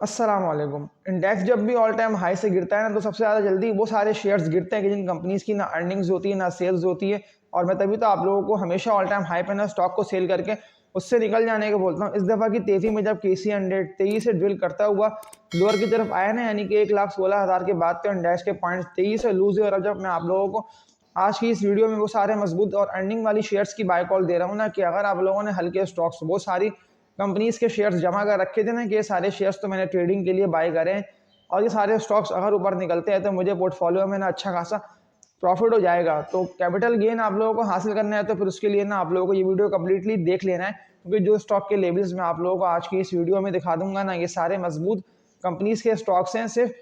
अस्सलाम वालेकुम। इंडेक्स जब भी ऑल टाइम हाई से गिरता है ना तो सबसे ज़्यादा जल्दी वो सारे शेयर्स गिरते हैं कि जिन कंपनीज़ की ना अर्निंग्स होती है ना सेल्स होती है। और मैं तभी तो आप लोगों को हमेशा ऑल टाइम हाई पे ना स्टॉक को सेल करके उससे निकल जाने को बोलता हूँ। इस दफ़ा की तेज़ी में जब केसी 100 तेज़ी से ड्रिल करता हुआ लोअर की तरफ आया ना, यानी कि 1,16,000 के बाद तो इंडेक्स के पॉइंट्स तेज़ी से लूज़ हुए। और अब जब मैं आप लोगों को आज की इस वीडियो में वो सारे मजबूत और अर्निंग वाली शेयर्स की बाय कॉल दे रहा हूँ ना, कि अगर आप लोगों ने हल्के स्टॉक्स वो सारी कंपनीज के शेयर्स जमा कर रखे थे ना, कि ये सारे शेयर्स तो मैंने ट्रेडिंग के लिए बाय करे हैं और ये सारे स्टॉक्स अगर ऊपर निकलते हैं तो मुझे पोर्टफोलियो में ना अच्छा खासा प्रॉफिट हो जाएगा। तो कैपिटल गेन आप लोगों को हासिल करना है तो फिर उसके लिए ना आप लोगों को ये वीडियो कम्प्लीटली देख लेना है, क्योंकि जो स्टॉक के लेवल्स मैं आप लोगों को आज की इस वीडियो में दिखा दूंगा ना, ये सारे मजबूत कंपनीज के स्टॉक्स हैं। सिर्फ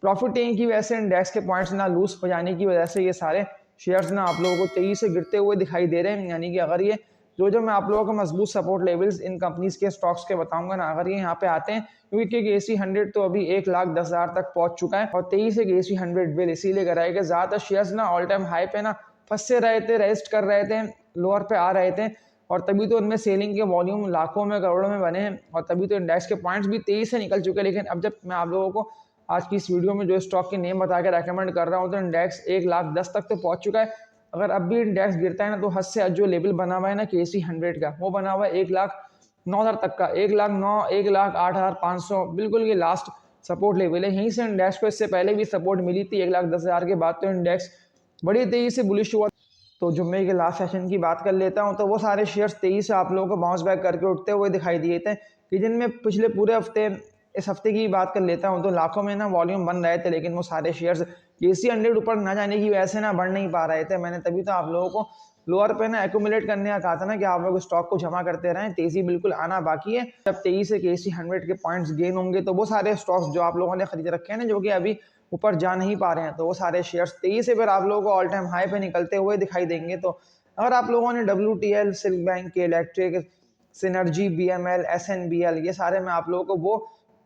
प्रॉफिट टेकिंग की वजह से, इंडेक्स के पॉइंट्स ना लूज हो जाने की वजह से ये सारे शेयर्स ना आप लोगों को तेजी से गिरते हुए दिखाई दे रहे हैं। यानी कि अगर ये जो जो मैं आप लोगों को मजबूत सपोर्ट लेवल्स इन कंपनीज के स्टॉक्स के बताऊंगा ना, अगर ये यहाँ पे आते हैं, क्योंकि एसी 100 तो अभी 1,10,000 तक पहुंच चुका है और तेईस एक एसी 100 बिल इसीलिए कराया कि ज्यादातर शेयर्स ना ऑल टाइम हाई पे ना फंसे रहे थे, रेस्ट कर रहे थे, लोअर पे आ रहे थे। और तभी तो उनमें सेलिंग के वॉल्यूम लाखों में करोड़ों में बने हैं और तभी तो इंडेक्स के पॉइंट्स भी तेईस से निकल चुके हैं। लेकिन अब जब मैं आप लोगों को आज की इस वीडियो में जो स्टॉक के नेम बता के रेकमेंड कर रहा हूँ, तो इंडेक्स 1,10,000 तक तो पहुंच चुका है। अगर अब भी इंडेक्स गिरता है ना, तो हद से हद जो लेवल बना हुआ है ना केसी 100 का, वो बना हुआ है 1,09,000 तक का। 1,09,000, 1,08,500 बिल्कुल ये लास्ट सपोर्ट लेवल है। यहीं से इंडेक्स को इससे पहले भी सपोर्ट मिली थी 1,10,000 के बाद तो इंडेक्स बड़ी तेजी से बुलिश हुआ। तो जुम्मे के लास्ट सेशन की बात कर लेता हूं, तो वो सारे शेयर्स तेजी से आप लोगों को बाउंस बैक करके उठते हुए दिखाई दिए थे, कि जिनमें पिछले पूरे हफ्ते, इस हफ्ते की बात कर लेता हूं तो लाखों में ना वॉल्यूम बन रहे थे, लेकिन वो सारे शेयर्स केसी 100 ऊपर ना जाने की वजह से ना बढ़ नहीं पा रहे थे। मैंने तभी तो आप लोगों को लोअर पे ना एक्यूमुलेट करने का कहा था ना, कि आप लोग स्टॉक को जमा करते रहें, तेजी बिल्कुल आना बाकी है। जब तेजी से केसी 100 के पॉइंट्स गेन होंगे तो वो सारे स्टॉक्स जो आप लोगों ने खरीद रखे हैं ना, जो कि अभी ऊपर जा नहीं पा रहे हैं, तो वो सारे शेयर्स तेजी से फिर आप लोगों को ऑल टाइम हाई पे निकलते हुए दिखाई देंगे। तो अगर आप लोगों ने WTL, सिल्क बैंक के, इलेक्ट्रिक, सिनर्जी, BML, SNBL, ये सारे मैं आप लोगों को वो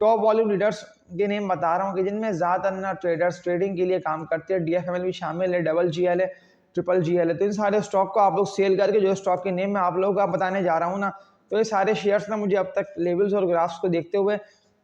टॉप वॉल्यूम लीडर्स के नेम बता रहा हूँ, कि जिनमें ज़्यादातर ना ट्रेडर्स ट्रेडिंग के लिए काम करते हैं। DFML भी शामिल है, GGL है, GGL है। तो इन सारे स्टॉक को आप लोग सेल करके, जो स्टॉक के नेम मैं आप लोगों को बताने जा रहा हूँ ना, तो ये सारे शेयर्स ना मुझे अब तक लेवल्स और ग्राफ्स को देखते हुए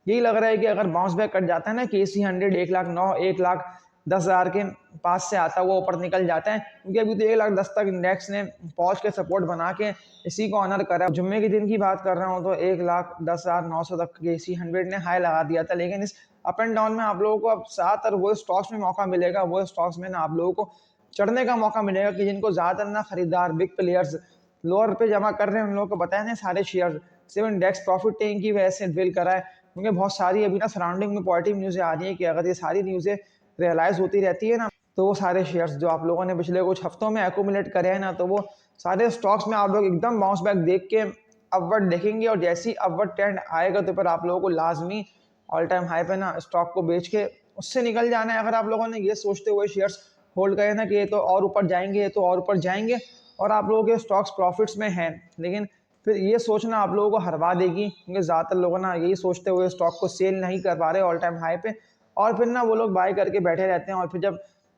यही लग रहा है कि अगर बाउंस बैक कर जाता है ना, KC 100 1,09,000, 1,10,000 के पास से आता है, वो ऊपर निकल जाता है, क्योंकि अभी तो 1,10,000 तक इंडेक्स ने पहुंच के सपोर्ट बना के इसी को ऑनर करा। जुम्मे के दिन की बात कर रहा हूँ तो 1,10,900 तक KC 100 ने हाई लगा दिया था। लेकिन इस अप एंड डाउन में आप लोगों को अब ज्यादातर वो स्टॉक्स में मौका मिलेगा, वो स्टॉक्स में ना आप लोगों को चढ़ने का मौका मिलेगा, कि जिनको ज्यादातर ना खरीदार बिग प्लेयर्स लोअर पे जमा कर रहे हैं, उन लोगों को बताया ना सारे शेयर सिर्फ इंडेक्स प्रॉफिट टेकिंग की वजह से ड्रिल करा है। क्योंकि बहुत सारी अभी ना सराउंडिंग में पॉजिटिव न्यूज़ें आ रही है, कि अगर ये सारी न्यूज़ें रियलाइज होती रहती है ना, तो वो सारे शेयर्स जो आप लोगों ने पिछले कुछ हफ्तों में एक्यूमुलेट करे हैं ना, तो वो सारे स्टॉक्स में आप लोग एकदम बाउंस बैक देख के अपवर्ड देखेंगे। और जैसी अपवर्ड ट्रेंड आएगा तो फिर आप लोगों को लाजमी ऑल टाइम हाई पे ना स्टॉक को बेच के उससे निकल जाना है। अगर आप लोगों ने ये सोचते हुए शेयर्स होल्ड करे ना, कि ये तो और ऊपर जाएंगे, ये तो और ऊपर जाएंगे, और आप लोगों के स्टॉक्स प्रॉफिट्स में हैं, लेकिन फिर ये सोचना आप लोगों को हरवा देगी, क्योंकि ज़्यादातर लोग ना यही सोचते हुए स्टॉक को सेल नहीं कर पा रहे ऑल टाइम हाई पे, और फिर ना वो लोग बाय करके बैठे रहते हैं, और फिर जब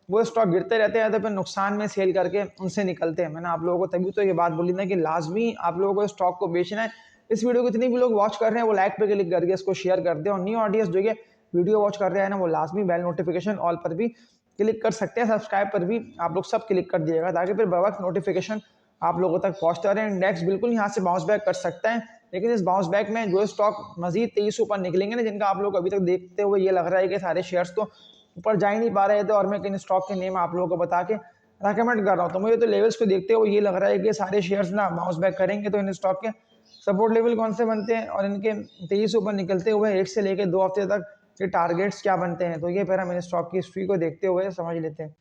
वो स्टॉक गिरते रहते हैं तो फिर नुकसान में सेल करके उनसे निकलते हैं। मैंने आप लोगों को तभी तो ये बात बोली ना, कि लाजमी आप लोगों को स्टॉक को बेचना है। इस वीडियो को जितनी भी लोग वॉच कर रहे हैं वो लाइक पे क्लिक करके इसको शेयर कर दें, और न्यू ऑडियंस जो है वीडियो वॉच कर रहे हैं ना, वो लाजमी बेल नोटिफिकेशन ऑल पर भी क्लिक कर सकते हैं, सब्सक्राइब पर भी आप लोग सब क्लिक कर दिएगा, ताकि फिर बर वक्त नोटिफिकेशन आप लोगों तक पहुंचता रहे। इंडेक्स बिल्कुल यहाँ से बाउंस बैक कर सकता है, लेकिन इस बाउंस बैक में जो स्टॉक मजीद 23 ऊपर निकलेंगे ना, जिनका आप लोग अभी तक देखते हुए ये लग रहा है कि सारे शेयर्स तो ऊपर जा ही नहीं पा रहे थे, और मैं किन स्टॉक के नेम आप लोगों को बता के रेकमेंड कर रहा हूँ, तो मुझे तो लेवल्स को देखते हुए ये लग रहा है कि सारे शेयर्स ना बाउंस बैक करेंगे। तो इन स्टॉक के सपोर्ट लेवल कौन से बनते हैं और इनके 23 ऊपर निकलते हुए 1 से लेकर 2 हफ्ते तक के टारगेट्स क्या बनते हैं, तो ये फिर हम इन स्टॉक की हिस्ट्री को देखते हुए समझ लेते हैं।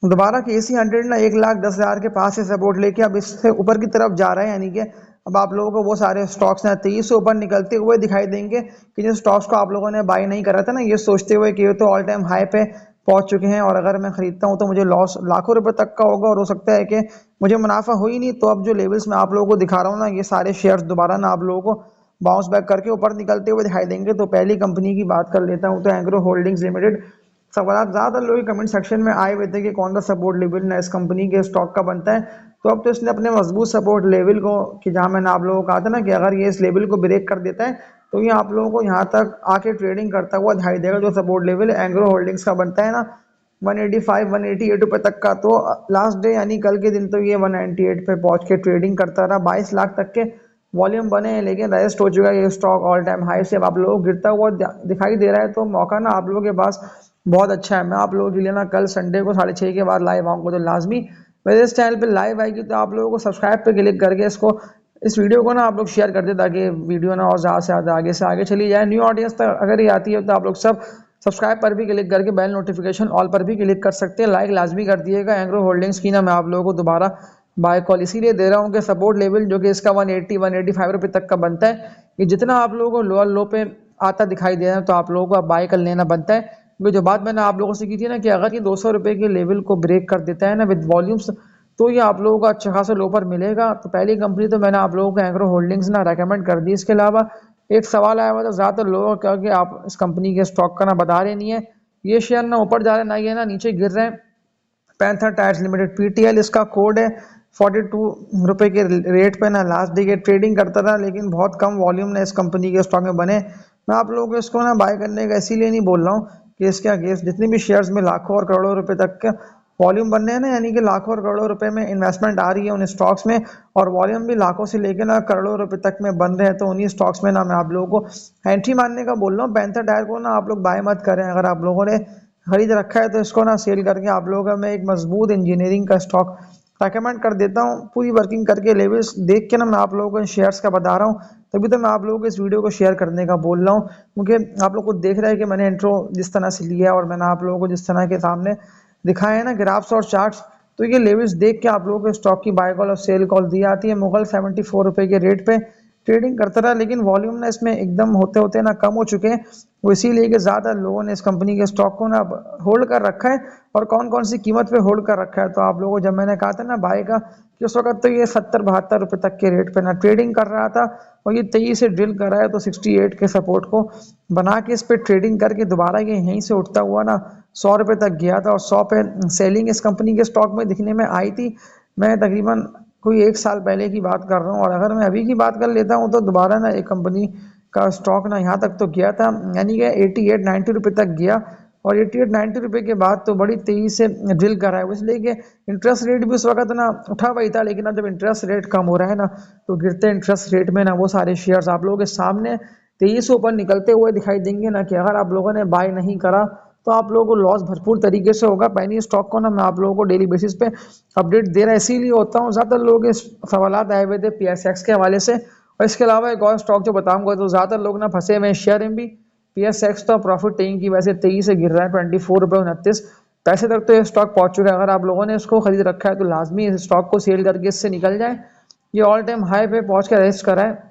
दोबारा KC 100 ना 1,10,000 के पास से सपोर्ट लेके अब इससे ऊपर की तरफ जा रहा है, यानी कि अब आप लोगों को वो सारे स्टॉक्स ना 23 से ऊपर निकलते हुए दिखाई देंगे, कि जिन स्टॉक्स को आप लोगों ने बाय नहीं करा था ना, ये सोचते हुए कि ये तो ऑल टाइम हाई पे पहुंच चुके हैं, और अगर मैं खरीदता हूं तो मुझे लॉस लाखों रुपए तक का होगा, और हो सकता है कि मुझे मुनाफा हो ही नहीं। तो अब जो लेवल्स मैं आप लोगों को दिखा रहा हूँ ना, ये सारे शेयर्स दोबारा ना आप लोगों को बाउंस बैक करके ऊपर निकलते हुए दिखाई देंगे। तो पहली कंपनी की बात कर लेता हूँ, तो एग्रो होल्डिंग्स लिमिटेड। सवाल ज्यादा लोग कमेंट सेक्शन में आए हुए थे कि कौन सा सपोर्ट लेवल ना इस कंपनी के स्टॉक का बनता है। तो अब तो इसने अपने मजबूत सपोर्ट लेवल को, कि जहां मैंने आप लोगों को कहा था ना, कि अगर ये इस लेवल को ब्रेक कर देता है तो ये आप लोगों को यहाँ तक आके ट्रेडिंग करता हुआ दिखाई देगा। जो सपोर्ट लेवल एंग्रो होल्डिंग्स का बनता है ना 185 188 रुपये तक का, तो लास्ट डे यानी कल के दिन तो ये 198 पे पहुंच के ट्रेडिंग करता रहा। 22 लाख तक के वॉल्यूम बने हैं, लेकिन रेस्ट हो चुका है ये स्टॉक ऑल टाइम हाई से। अब आप लोगों को गिरता हुआ दिखाई दे रहा है, तो मौका ना आप लोगों के पास बहुत अच्छा है। मैं आप लोगों के लिए ना कल संडे को 6:30 के बाद लाइव आऊँगा, तो लाजमी मेरे इस चैनल पे लाइव आएगी, तो आप लोगों को सब्सक्राइब पे क्लिक करके इस वीडियो को ना आप लोग शेयर कर दे, ताकि वीडियो ना और ज़्यादा से ज़्यादा आगे से आगे चली जाए। न्यू ऑडियंस तक अगर ये आती है तो आप लोग सब सब्सक्राइब पर भी क्लिक करके बेल नोटिफिकेशन ऑल पर भी क्लिक कर सकते हैं। लाइक लाजमी कर दिएगा। एंग्रो होल्डिंग्स की ना मैं आप लोगों को दोबारा बाय कॉल इसीलिए दे रहा हूँ कि सपोर्ट लेवल जो कि इसका 180 185 रुपये तक का बनता है, कि जितना आप लोगों को लोअर लो पे आता दिखाई दे रहा है, तो आप लोगों को अब बाय कर लेना बनता है। क्योंकि जो बात मैंने आप लोगों से की थी ना, कि अगर ये 200 रुपये के लेवल को ब्रेक कर देता है ना विद वॉल्यूम्स, तो ये आप लोगों को अच्छा खासा लो पर मिलेगा। तो पहली कंपनी तो मैंने आप लोगों को एंग्रो होल्डिंग्स ना रेकमेंड कर दी। इसके अलावा एक सवाल आया हुआ था ज़्यादातर लोगों का कि आप इस कंपनी के स्टॉक का ना बता रहे नहीं है। ये शेयर ना ऊपर जा रहे हैं ना ये ना नीचे गिर रहे हैं। पैंथर टायर्स लिमिटेड पीटीएल इसका कोड है। 42 रुपये के रेट पे ना लास्ट डे के ट्रेडिंग करता था, लेकिन बहुत कम वॉल्यूम ने इस कंपनी के स्टॉक में बने। मैं आप लोगों को इसको ना बाय करने का इसीलिए नहीं बोल रहा हूँ कि इसके अगेंस्ट जितनी भी शेयर्स में लाखों और करोड़ों रुपए तक के वॉल्यूम बनने हैं ना, यानी कि लाखों और करोड़ों रुपए में इन्वेस्टमेंट आ रही है उन स्टॉक्स में, और वॉल्यूम भी लाखों से लेकर ना करोड़ों रुपए तक में बन रहे हैं, तो उन्हीं स्टॉक्स में ना मैं आप लोगों को एंट्री मारने का बोल रहा हूँ। पैंथर टायर को ना आप लोग बाय मत करें। अगर आप लोगों ने खरीद रखा है तो इसको ना सेल करके आप लोगों का मैं एक मजबूत इंजीनियरिंग का स्टॉक रेकमेंड कर देता हूँ। पूरी वर्किंग करके लेवल्स देख के ना मैं आप लोगों को शेयर्स का बता रहा हूँ, तभी तो मैं आप लोगों को इस वीडियो को शेयर करने का बोल रहा हूँ। क्योंकि आप लोग को देख रहे हैं कि मैंने इंट्रो जिस तरह से लिया और मैंने आप लोगों को जिस तरह के सामने दिखाए हैं ना ग्राफ्स और चार्ट्स, तो ये लेवल्स देख के आप लोगों को स्टॉक की बाय कॉल और सेल कॉल दी आती है। मुगल 74 रुपये के रेट पे ट्रेडिंग करता रहा, लेकिन वॉल्यूम ना इसमें एकदम होते होते ना कम हो चुके हैं। वो इसीलिए कि ज़्यादा लोगों ने इस कंपनी के स्टॉक को ना होल्ड कर रखा है। और कौन कौन सी कीमत पे होल्ड कर रखा है, तो आप लोगों को जब मैंने कहा था ना बाय का, कि उस वक्त तो ये 70-72 रुपये तक के रेट पे ना ट्रेडिंग कर रहा था, और ये 23 से ड्रिल कर रहा है, तो 68 के सपोर्ट को बना के इस पे ट्रेडिंग करके दोबारा ये यहीं से उठता हुआ ना 100 रुपये तक गया था, और 100 पे सेलिंग इस कंपनी के स्टॉक में दिखने में आई थी। मैं तकरीबन कोई 1 साल पहले की बात कर रहा हूँ, और अगर मैं अभी की बात कर लेता हूँ तो दोबारा ना एक कंपनी का स्टॉक ना यहाँ तक तो गया था, यानी कि 88-90 रुपये तक गया। और 88-90 रुपये के बाद तो बड़ी तेजी से ड्रिल करा है, इसलिए कि इंटरेस्ट रेट भी उस वक्त ना उठा हुआ ही था। लेकिन अब जब इंटरेस्ट रेट कम हो रहा है ना, तो गिरते इंटरेस्ट रेट में ना वो सारे शेयर्स आप लोगों के सामने तेजी से ऊपर निकलते हुए दिखाई देंगे ना, कि अगर आप लोगों ने बाय नहीं करा तो आप लोगों को लॉस भरपूर तरीके से होगा। पैनी स्टॉक को ना मैं आप लोगों को डेली बेसिस पे अपडेट दे रहा है, इसीलिए होता हूँ। ज़्यादातर लोग इस सवाल आए हुए थे PSX के हवाले से, और इसके अलावा एक और स्टॉक जो बताऊंगा, तो ज़्यादातर लोग ना फंसे हुए हैं शेयर एम भी। PSX तो प्रॉफिट टेकिंग की वजह से 23 से गिर रहा है, 24 रुपये 29 पैसे तक तो ये स्टॉक पहुंच चुका है। अगर आप लोगों ने इसको खरीद रखा है तो लाजमी इस स्टॉक को सेल करके इससे निकल जाए। ये ऑल टाइम हाई पे पहुंच के रेस्ट करा है,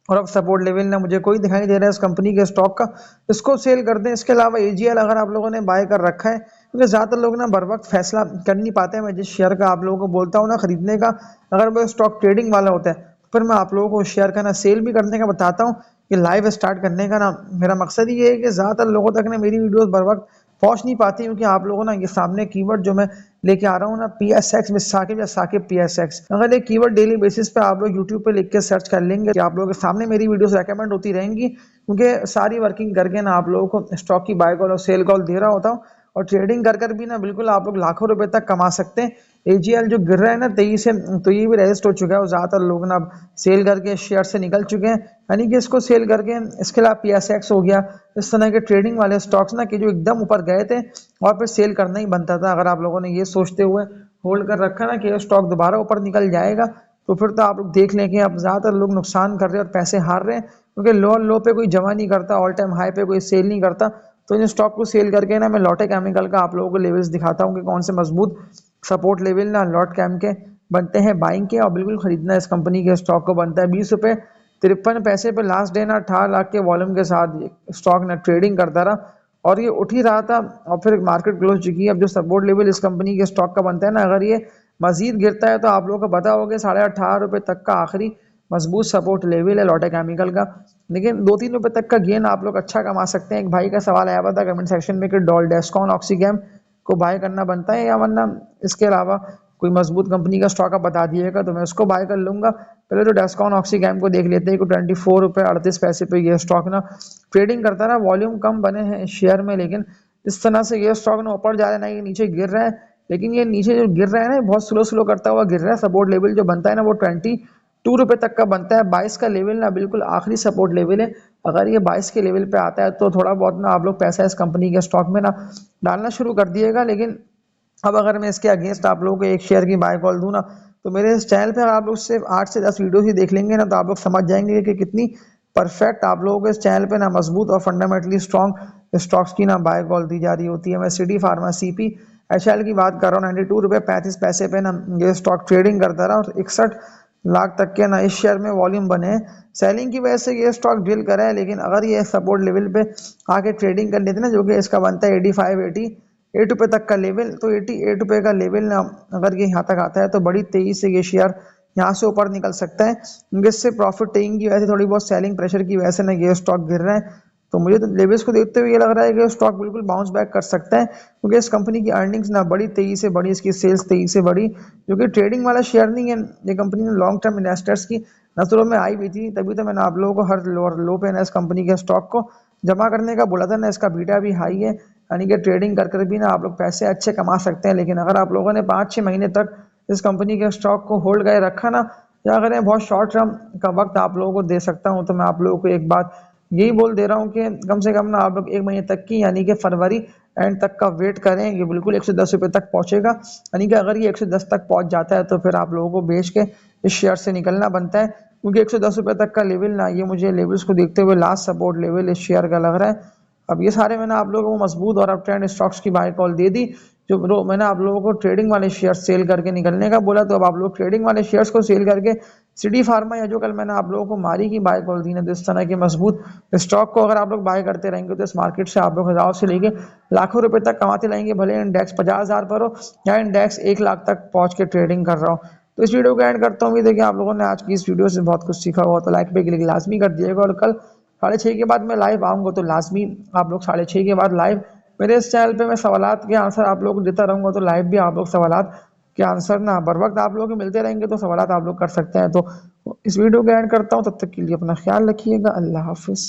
और अब सपोर्ट लेवल ना मुझे कोई दिखाई दे रहा है इस कंपनी के स्टॉक का, इसको सेल कर दें। इसके अलावा AGL अगर आप लोगों ने बाय कर रखा है, क्योंकि ज़्यादातर लोग ना बर वक्त फैसला कर नहीं पाते हैं। मैं जिस शेयर का आप लोगों को बोलता हूँ ना खरीदने का, अगर वो स्टॉक ट्रेडिंग वाला होता है, फिर मैं आप लोगों को शेयर का ना सेल भी करने का बताता हूँ। कि लाइव स्टार्ट करने का ना मेरा मकसद ये है कि ज़्यादातर लोगों तक ना मेरी वीडियोस बर वक्त पहुँच नहीं पाती, क्योंकि आप लोगों ना ये सामने कीवर्ड जो मैं लेके आ रहा हूँ ना, PSX में साकिब या साकिब PSX, अगर ये कीवर्ड डेली बेसिस पे आप लोग यूट्यूब पे लिख के सर्च कर लेंगे, कि आप लोगों के सामने मेरी वीडियोस रेकमेंड होती रहेंगी। क्योंकि सारी वर्किंग करके ना आप लोगों को स्टॉक की बाय कॉल और सेल कॉल दे रहा होता हूँ, और ट्रेडिंग कर कर भी ना बिल्कुल आप लोग लाखों रुपए तक कमा सकते हैं। AGL जो गिर रहा है ना 23 से, तो ये भी रजिस्ट हो चुका है, और ज़्यादातर लोग ना अब सेल करके शेयर से निकल चुके हैं, यानी कि इसको सेल करके। इसके अलावा PSX हो गया, इस तरह के ट्रेडिंग वाले स्टॉक्स ना कि जो एकदम ऊपर गए थे और फिर सेल करना ही बनता था। अगर आप लोगों ने ये सोचते हुए होल्ड कर रखा ना कि ये स्टॉक दोबारा ऊपर निकल जाएगा, तो फिर तो आप लोग देख लें कि अब ज़्यादातर लोग नुकसान कर रहे हैं और पैसे हार रहे हैं, क्योंकि लो पे कोई जमा नहीं करता, ऑल टाइम हाई पे कोई सेल नहीं करता। तो इन स्टॉक को सेल करके ना मैं लॉटे केमिकल का आप लोगों को लेवल्स दिखाता हूँ कि कौन से मजबूत सपोर्ट लेवल ना लॉट कैम के बनते हैं बाइंग के, और बिल्कुल खरीदना इस कंपनी के स्टॉक को बनता है। 20 रुपये 53 पैसे पे लास्ट डे ना 18 लाख के वॉल्यूम के साथ स्टॉक ना ट्रेडिंग करता रहा, और ये उठ ही रहा था, और फिर मार्केट क्लोज चुकी है। अब जो सपोर्ट लेवल इस कंपनी के स्टॉक का बनता है ना, अगर ये मजीद गिरता है तो आप लोगों को पता होगा 18.5 रुपये तक का आखिरी मजबूत सपोर्ट लेवल है लॉटे केमिकल का। लेकिन 2-3 रुपये तक का गेन आप लोग अच्छा कमा सकते हैं। एक भाई का सवाल आया हुआ था कमेंट सेक्शन में कि डॉल डेस्कॉन ऑक्सीगैम को बाय करना बनता है या वरना इसके अलावा कोई मजबूत कंपनी का स्टॉक आप बता दिएगा तो मैं उसको बाय कर लूंगा। पहले तो डेस्कॉन ऑक्सीकैम को देख लेते हैं कि 24 रुपये 38 पैसे पे ये स्टॉक ना ट्रेडिंग करता है ना। वॉल्यूम कम बने हैं शेयर में, लेकिन इस तरह से ये स्टॉक ना ऊपर जा रहा है ना ये नीचे गिर रहा है। लेकिन ये नीचे जो गिर रहा है ना बहुत स्लो स्लो करता हुआ गिर रहा है। सपोर्ट लेवल जो बनता है ना वो 22 रुपये तक का बनता है। 22 का लेवल ना बिल्कुल आखिरी सपोर्ट लेवल है। अगर ये 22 के लेवल पे आता है तो थोड़ा बहुत ना आप लोग पैसा इस कंपनी के स्टॉक में ना डालना शुरू कर दिएगा। लेकिन अब अगर मैं इसके अगेंस्ट आप लोगों को एक शेयर की बाय कॉल दूं ना, तो मेरे इस चैनल पे अगर आप लोग सिर्फ 8 से 10 वीडियो ही देख लेंगे ना तो आप लोग समझ जाएंगे कि कितनी परफेक्ट आप लोगों को इस चैनल पे ना मजबूत और फंडामेंटली स्ट्रॉन्ग स्टॉक्स की ना बाय कॉल दी जा रही होती है। मैं सिटी फार्मा CP HL की बात कर रहा हूँ। 92 रुपये 35 पैसे पे ना ये स्टॉक ट्रेडिंग करता रहा और 61 लाख तक के ना इस शेयर में वॉल्यूम बने हैं। सेलिंग की वजह से ये स्टॉक ड्रिल करा है, लेकिन अगर ये सपोर्ट लेवल पे आके ट्रेडिंग कर लेते ना, जो कि इसका बनता है 85-88 रुपये तक का लेवल, तो 88 रुपये का लेवल ना अगर ये यहाँ तक आता है तो बड़ी तेजी से ये शेयर यहाँ से ऊपर निकल सकता है। क्योंकि इससे प्रॉफिट टेकिंग की वजह से थोड़ी बहुत सेलिंग प्रेशर की वजह से ना ये स्टॉक गिर रहा है। तो मुझे तो लेवल्स को देखते हुए ये लग रहा है कि स्टॉक बिल्कुल बाउंस बैक कर सकता है, क्योंकि इस कंपनी की अर्निंग्स ना बड़ी तेजी से बढ़ी, इसकी सेल्स तेजी से बढ़ी। जो कि ट्रेडिंग वाला शेयर नहीं है, ये कंपनी ने लॉन्ग टर्म इन्वेस्टर्स की नजरों में आई भी थी। तभी तो मैंने आप लोगों को हर लो पे ना इस कंपनी के स्टॉक को जमा करने का बोला था ना। इसका बीटा भी हाई है, यानी कि ट्रेडिंग कर कर भी ना आप लोग पैसे अच्छे कमा सकते हैं। लेकिन अगर आप लोगों ने 5-6 महीने तक इस कंपनी के स्टॉक को होल्ड गए रखा ना, या अगर मैं बहुत शॉर्ट टर्म का वक्त आप लोगों को दे सकता हूँ, तो मैं आप लोगों को एक बात यही बोल दे रहा हूँ कि कम से कम ना आप लोग 1 महीने तक की, यानी कि फरवरी एंड तक का वेट करें। ये बिल्कुल 110 रुपये तक पहुंचेगा। यानी कि अगर ये 110 तक पहुंच जाता है तो फिर आप लोगों को बेच के इस शेयर से निकलना बनता है, क्योंकि 110 रुपये तक का लेवल ना, ये मुझे लेवल्स को देखते हुए लास्ट सपोर्ट लेवल इस शेयर का लग रहा है। अब ये सारे मैंने आप लोगों को मजबूत और अप ट्रेंड स्टॉक्स की बाय कॉल दे दी। जो मैंने आप लोगों को ट्रेडिंग वाले शेयर सेल करके निकलने का बोला, तो अब आप लोग ट्रेडिंग वाले शेयर्स को सेल करके सिटी फार्मा या जो कल मैंने आप लोगों को मारी की बाय कॉल दी ना, तो इस तरह के मजबूत स्टॉक को अगर आप लोग बाय करते रहेंगे तो इस मार्केट से आप लोग हज़ारों से लेके लाखों रुपए तक कमाते रहेंगे, भले इंडेक्स 50,000 पर हो या इंडेक्स 1 लाख तक पहुंच के ट्रेडिंग कर रहा हो। तो इस वीडियो को एंड करता हूँ। देखिए आप लोगों ने आज की इस वीडियो से बहुत कुछ सीखा हुआ, तो लाइक पे क्लिक लाजमी कर दिएगा। और कल 6:30 के बाद मैं लाइव आऊँगा, तो लाजमी आप लोग 6:30 के बाद लाइव मेरे इस चैनल पे मैं सवालात के आंसर आप लोगों को देता रहूँगा। तो लाइव भी आप लोग सवालात के आंसर ना बर वक्त आप लोगों को मिलते रहेंगे, तो सवालात आप लोग कर सकते हैं। तो इस वीडियो को एंड करता हूँ, तब तक के लिए अपना ख्याल रखिएगा। अल्लाह हाफिज़।